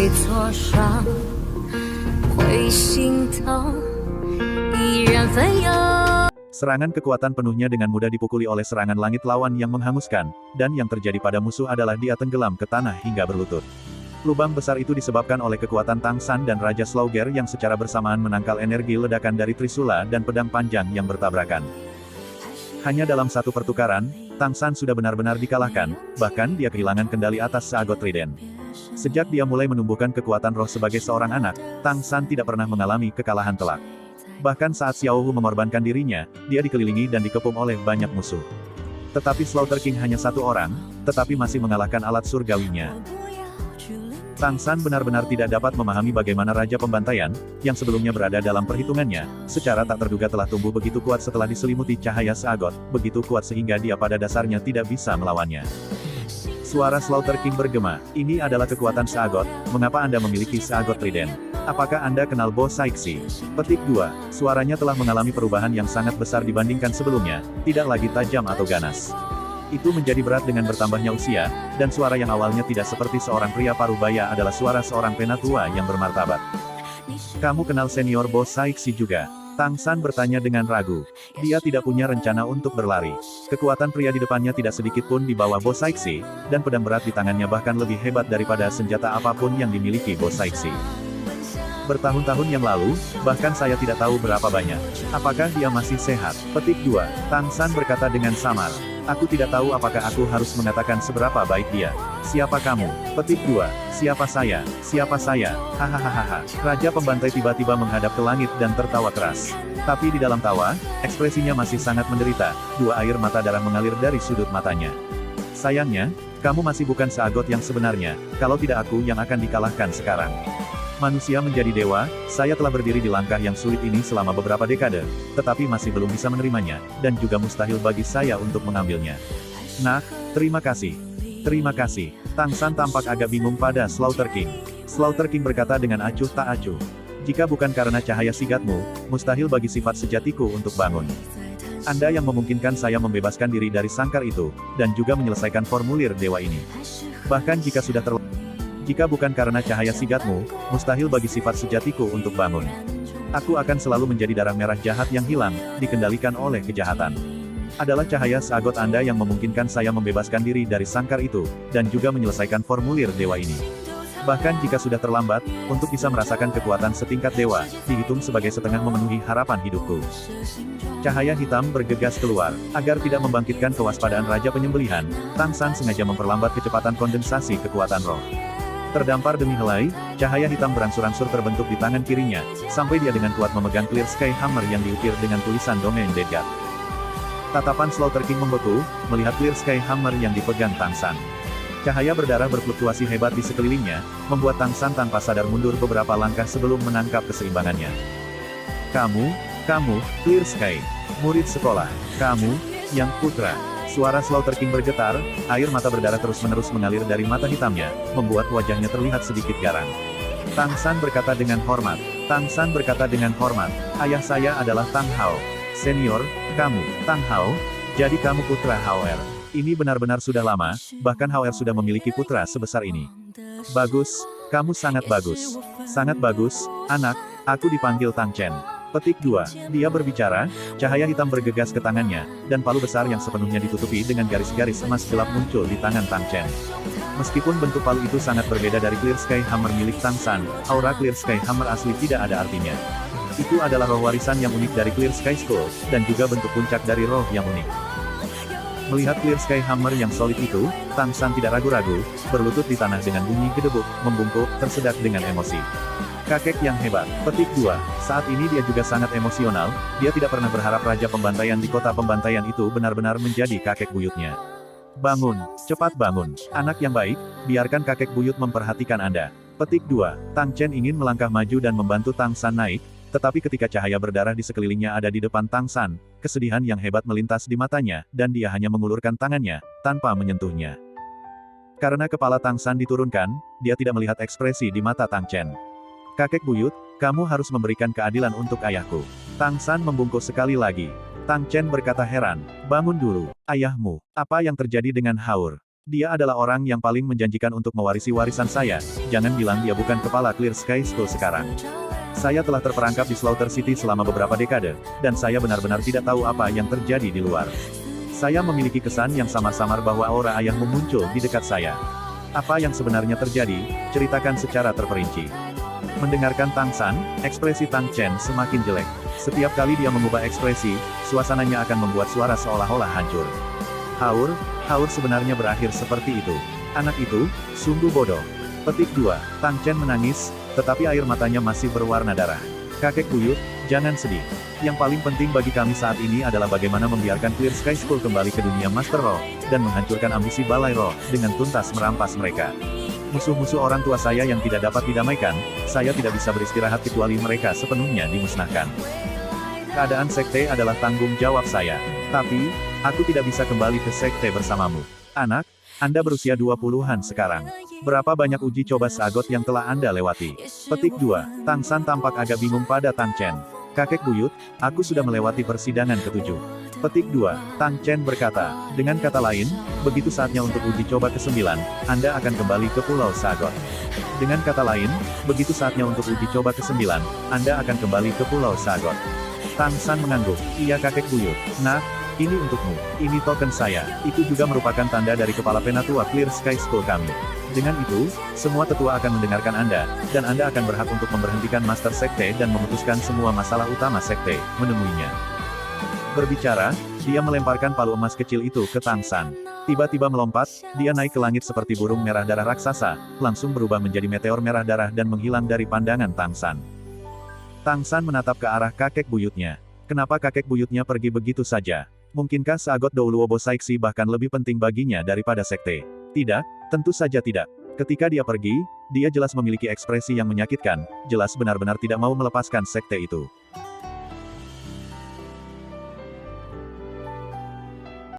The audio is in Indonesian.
会挫伤，会心疼，依然奋勇。 Serangan kekuatan penuhnya dengan mudah dipukuli oleh serangan langit lawan yang menghanguskan, dan yang terjadi pada musuh adalah dia tenggelam ke tanah hingga berlutut. Lubang besar itu disebabkan oleh kekuatan Tang San dan Raja Slaughter yang secara bersamaan menangkal energi ledakan dari Trisula dan pedang panjang yang bertabrakan. Hanya dalam satu pertukaran, Tang San sudah benar-benar dikalahkan, bahkan dia kehilangan kendali atas Seagot Trident. Sejak dia mulai menumbuhkan kekuatan roh sebagai seorang anak, Tang San tidak pernah mengalami kekalahan telak. Bahkan saat Xiao Hu mengorbankan dirinya, dia dikelilingi dan dikepung oleh banyak musuh. Tetapi Slaughter King hanya satu orang, tetapi masih mengalahkan alat surgawinya. Tang San benar-benar tidak dapat memahami bagaimana Raja Pembantaian, yang sebelumnya berada dalam perhitungannya, secara tak terduga telah tumbuh begitu kuat setelah diselimuti cahaya Seagot, begitu kuat sehingga dia pada dasarnya tidak bisa melawannya. Suara Slaughter King bergema, "Ini adalah kekuatan Seagot, mengapa Anda memiliki Seagot Trident? Apakah Anda kenal Bo Saixi?" Petik 2. Suaranya telah mengalami perubahan yang sangat besar dibandingkan sebelumnya, tidak lagi tajam atau ganas. Itu menjadi berat dengan bertambahnya usia, dan suara yang awalnya tidak seperti seorang pria parubaya adalah suara seorang penatua yang bermartabat. "Kamu kenal senior Bo Saixi juga?" Tang San bertanya dengan ragu. Dia tidak punya rencana untuk berlari. Kekuatan pria di depannya tidak sedikit pun di bawah Bo Saixi, dan pedang berat di tangannya bahkan lebih hebat daripada senjata apapun yang dimiliki Bo Saixi. Bertahun-tahun yang lalu, bahkan saya tidak tahu berapa banyak. Apakah dia masih sehat? Petik 2. Tang San berkata dengan samar. "Aku tidak tahu apakah aku harus mengatakan seberapa baik dia. Siapa kamu?" Petik 2. "Siapa saya? Siapa saya? Hahaha." Raja Pembantai tiba-tiba menghadap ke langit dan tertawa keras. Tapi di dalam tawa, ekspresinya masih sangat menderita, dua air mata darah mengalir dari sudut matanya. "Sayangnya, kamu masih bukan Seagot yang sebenarnya, kalau tidak aku yang akan dikalahkan sekarang. Manusia menjadi dewa, saya telah berdiri di langkah yang sulit ini selama beberapa dekade, tetapi masih belum bisa menerimanya, dan juga mustahil bagi saya untuk mengambilnya. Nah, terima kasih. Terima kasih." Tang San tampak agak bingung pada Slaughter King. Slaughter King berkata dengan acuh tak acuh. "Jika bukan karena cahaya sigatmu, mustahil bagi sifat sejatiku untuk bangun. Anda yang memungkinkan saya membebaskan diri dari sangkar itu, dan juga menyelesaikan formulir dewa ini. Bahkan jika bukan karena cahaya sigatmu, mustahil bagi sifat sejatiku untuk bangun. Aku akan selalu menjadi darah merah jahat yang hilang, dikendalikan oleh kejahatan. Adalah cahaya Seagot Anda yang memungkinkan saya membebaskan diri dari sangkar itu, dan juga menyelesaikan formulir dewa ini. Bahkan jika sudah terlambat, untuk bisa merasakan kekuatan setingkat dewa, dihitung sebagai setengah memenuhi harapan hidupku." Cahaya hitam bergegas keluar. Agar tidak membangkitkan kewaspadaan Raja Penyembelihan, Tang San sengaja memperlambat kecepatan kondensasi kekuatan roh. Terdampar demi helai, cahaya hitam berangsur-angsur terbentuk di tangan kirinya, sampai dia dengan kuat memegang Clear Sky Hammer yang diukir dengan tulisan Domain Deadguard. Tatapan Slaughter King membeku, melihat Clear Sky Hammer yang dipegang Tang San. Cahaya berdarah berfluktuasi hebat di sekelilingnya, membuat Tang San tanpa sadar mundur beberapa langkah sebelum menangkap keseimbangannya. Kamu, Clear Sky, murid sekolah, kamu, yang putra." Suara Slaughter King bergetar, air mata berdarah terus-menerus mengalir dari mata hitamnya, membuat wajahnya terlihat sedikit garang. Tang San berkata dengan hormat. "Ayah saya adalah Tang Hao. Senior, kamu, Tang Hao, jadi kamu putra Hao Er. Ini benar-benar sudah lama, bahkan Hao Er sudah memiliki putra sebesar ini. Bagus, kamu sangat bagus. Sangat bagus, anak, aku dipanggil Tang Chen." Petik 2. Dia berbicara, cahaya hitam bergegas ke tangannya, dan palu besar yang sepenuhnya ditutupi dengan garis-garis emas gelap muncul di tangan Tang Chen. Meskipun bentuk palu itu sangat berbeda dari Clear Sky Hammer milik Tang San, aura Clear Sky Hammer asli tidak ada artinya. Itu adalah roh warisan yang unik dari Clear Sky Skull, dan juga bentuk puncak dari roh yang unik. Melihat Clear Sky Hammer yang solid itu, Tang San tidak ragu-ragu, berlutut di tanah dengan bunyi gedebuk, membungkuk, tersedak dengan emosi. Kakek yang hebat. Petik 2. Saat ini dia juga sangat emosional, dia tidak pernah berharap Raja Pembantaian di kota Pembantaian itu benar-benar menjadi kakek buyutnya. "Bangun, cepat bangun. Anak yang baik, biarkan kakek buyut memperhatikan Anda." Petik 2. Tang Chen ingin melangkah maju dan membantu Tang San naik, tetapi ketika cahaya berdarah di sekelilingnya ada di depan Tang San, kesedihan yang hebat melintas di matanya, dan dia hanya mengulurkan tangannya, tanpa menyentuhnya. Karena kepala Tang San diturunkan, dia tidak melihat ekspresi di mata Tang Chen. "Kakek buyut, kamu harus memberikan keadilan untuk ayahku." Tang San membungkuk sekali lagi. Tang Chen berkata heran, "Bangun dulu, ayahmu. Apa yang terjadi dengan Haur?" Dia adalah orang yang paling menjanjikan untuk mewarisi warisan saya, jangan bilang dia bukan kepala Clear Sky School sekarang. Saya telah terperangkap di Slaughter City selama beberapa dekade, dan saya benar-benar tidak tahu apa yang terjadi di luar. Saya memiliki kesan yang samar-samar bahwa aura ayahmu muncul di dekat saya. Apa yang sebenarnya terjadi, ceritakan secara terperinci. Mendengarkan Tang San, ekspresi Tang Chen semakin jelek. Setiap kali dia mengubah ekspresi, suasananya akan membuat suara seolah-olah hancur. Haur sebenarnya berakhir seperti itu. Anak itu, sungguh bodoh. Petik 2. Tang Chen menangis, tetapi air matanya masih berwarna darah. Kakek buyut, jangan sedih. Yang paling penting bagi kami saat ini adalah bagaimana membiarkan Clear Sky School kembali ke dunia Master Roh, dan menghancurkan ambisi Balai Roh, dengan tuntas merampas mereka. Musuh-musuh orang tua saya yang tidak dapat didamaikan, saya tidak bisa beristirahat kecuali mereka sepenuhnya dimusnahkan. Keadaan sekte adalah tanggung jawab saya. Tapi, aku tidak bisa kembali ke sekte bersamamu. Anak, Anda berusia 20-an sekarang. Berapa banyak uji coba sagot yang telah Anda lewati? Petik 2. Tang San tampak agak bingung pada Tang Chen. Kakek buyut, aku sudah melewati persidangan ke-7. Petik 2. Tang Chen berkata, dengan kata lain, begitu saatnya untuk uji coba ke-9, Anda akan kembali ke Pulau Sagot. Dengan kata lain, begitu saatnya untuk uji coba ke-9, Anda akan kembali ke Pulau Sagot. Tang San mengangguk. Iya kakek buyut. Nah, ini untukmu. Ini token saya. Itu juga merupakan tanda dari kepala penatua Clear Sky School kami. Dengan itu, semua tetua akan mendengarkan Anda, dan Anda akan berhak untuk memberhentikan Master Sekte dan memutuskan semua masalah utama Sekte, menemuinya. Berbicara, dia melemparkan palu emas kecil itu ke Tang San. Tiba-tiba melompat, dia naik ke langit seperti burung merah darah raksasa, langsung berubah menjadi meteor merah darah dan menghilang dari pandangan Tang San. Tang San menatap ke arah kakek buyutnya. Kenapa kakek buyutnya pergi begitu saja? Mungkinkah Sagot Douluobo Saiksi bahkan lebih penting baginya daripada sekte? Tidak, tentu saja tidak. Ketika dia pergi, dia jelas memiliki ekspresi yang menyakitkan, jelas benar-benar tidak mau melepaskan sekte itu.